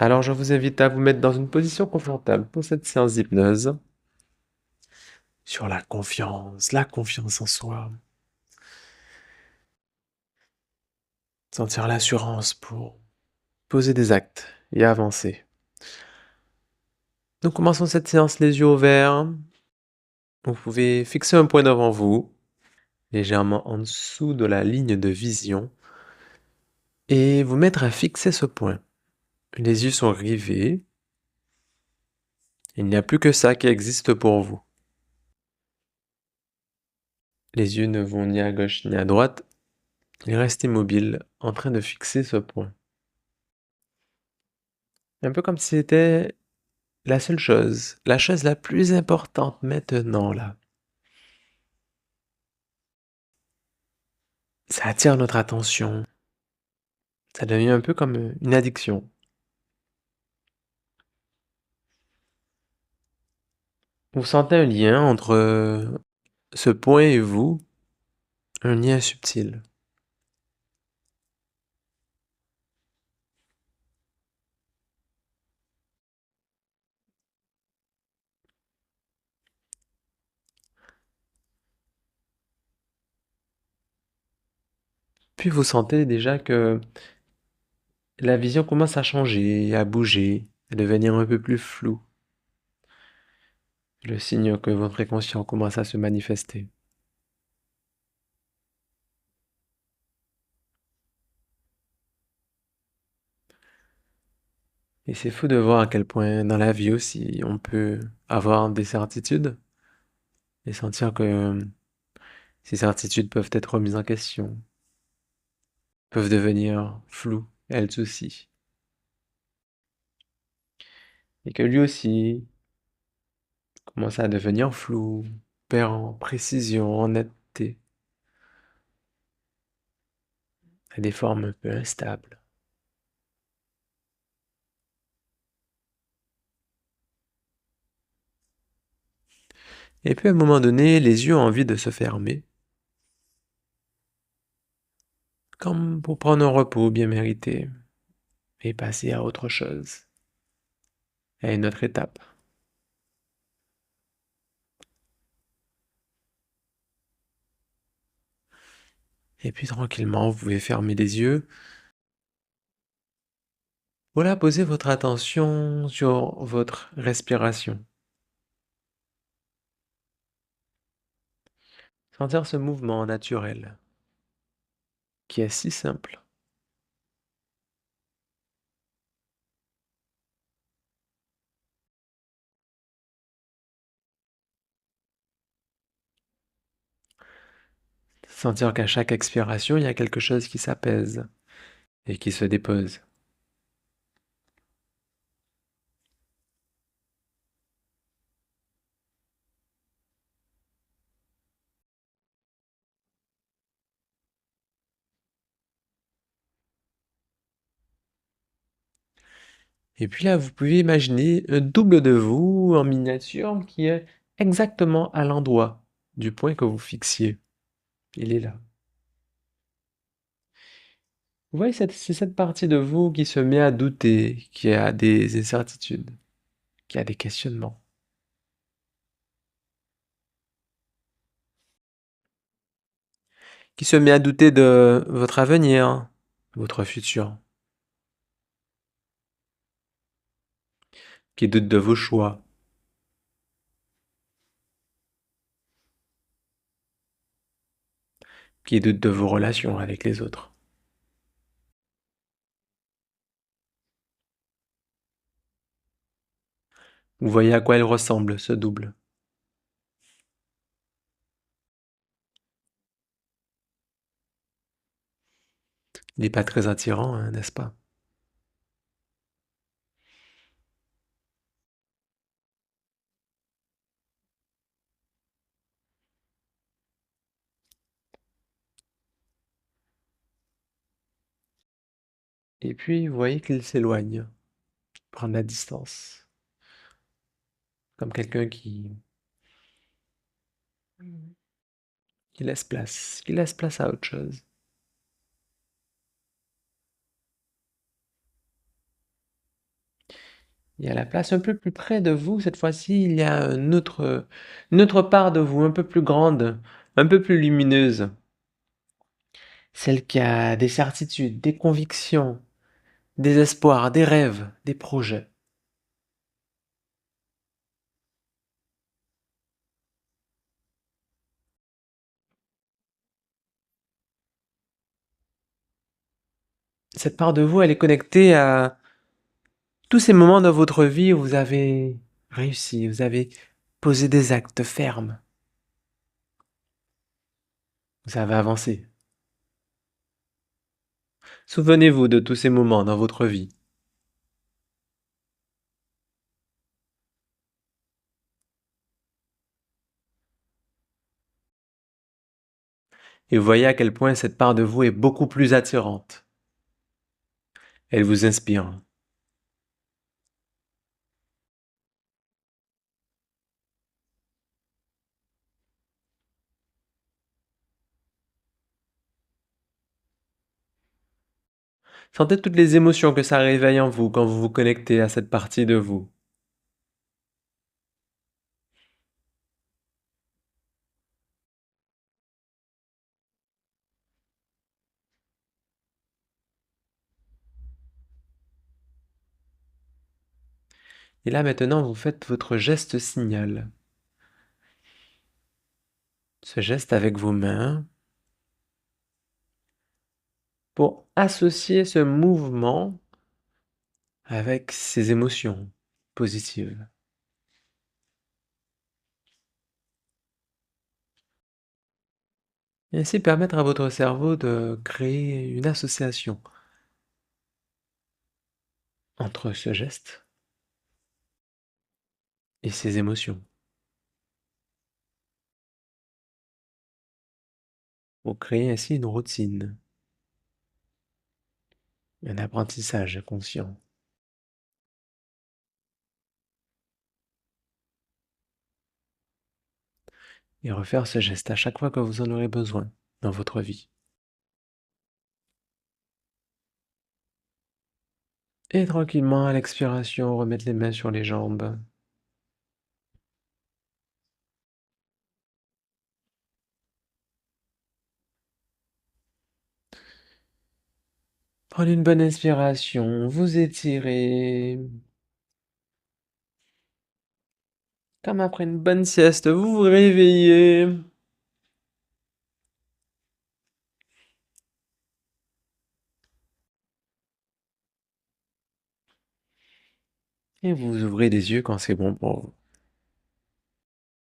Alors, je vous invite à vous mettre dans une position confortable pour cette séance d'hypnose sur la confiance en soi. Sentir l'assurance pour poser des actes et avancer. Nous commençons cette séance les yeux ouverts. Vous pouvez fixer un point devant vous, légèrement en dessous de la ligne de vision, et vous mettre à fixer ce point. Les yeux sont rivés. Il n'y a plus que ça qui existe pour vous. Les yeux ne vont ni à gauche ni à droite. Ils restent immobiles, en train de fixer ce point. Un peu comme si c'était la seule chose, la chose la plus importante maintenant, là. Ça attire notre attention. Ça devient un peu comme une addiction. Vous sentez un lien entre ce point et vous, un lien subtil. Puis vous sentez déjà que la vision commence à changer, à bouger, à devenir un peu plus floue. Le signe que votre inconscient commence à se manifester. Et c'est fou de voir à quel point dans la vie aussi on peut avoir des certitudes et sentir que ces certitudes peuvent être remises en question, peuvent devenir floues, elles aussi. Et que lui aussi commence à devenir flou, perd en précision, en netteté, a des formes un peu instables. Et puis à un moment donné, les yeux ont envie de se fermer, comme pour prendre un repos bien mérité et passer à autre chose, à une autre étape. Et puis tranquillement, vous pouvez fermer les yeux. Voilà, posez votre attention sur votre respiration. Sentir ce mouvement naturel, qui est si simple. Sentir qu'à chaque expiration, il y a quelque chose qui s'apaise et qui se dépose. Et puis là, vous pouvez imaginer un double de vous en miniature qui est exactement à l'endroit du point que vous fixiez. Il est là. Vous voyez, c'est cette partie de vous qui se met à douter, qui a des incertitudes, qui a des questionnements, qui se met à douter de votre avenir, votre futur, qui doute de vos choix, qui doute de vos relations avec les autres. Vous voyez à quoi il ressemble, ce double. Il n'est pas très attirant, hein, n'est-ce pas? Et puis, vous voyez qu'il s'éloigne, prend de la distance, comme quelqu'un qui laisse place à autre chose. Et à la place un peu plus près de vous, cette fois-ci, il y a une autre part de vous, un peu plus grande, un peu plus lumineuse. Celle qui a des certitudes, des convictions, des espoirs, des rêves, des projets. Cette part de vous, elle est connectée à tous ces moments dans votre vie où vous avez réussi, vous avez posé des actes fermes, vous avez avancé. Souvenez-vous de tous ces moments dans votre vie et voyez à quel point cette part de vous est beaucoup plus attirante. Elle vous inspire. Sentez toutes les émotions que ça réveille en vous quand vous vous connectez à cette partie de vous. Et là maintenant, vous faites votre geste signal. Ce geste avec vos mains pour associer ce mouvement avec ces émotions positives. Et ainsi permettre à votre cerveau de créer une association entre ce geste et ces émotions. Pour créer ainsi une routine, un apprentissage conscient. Et refaire ce geste à chaque fois que vous en aurez besoin dans votre vie. Et tranquillement, à l'expiration, remettre les mains sur les jambes. Prenez une bonne inspiration, vous étirez. Comme après une bonne sieste, vous vous réveillez. Et vous ouvrez les yeux quand c'est bon pour vous.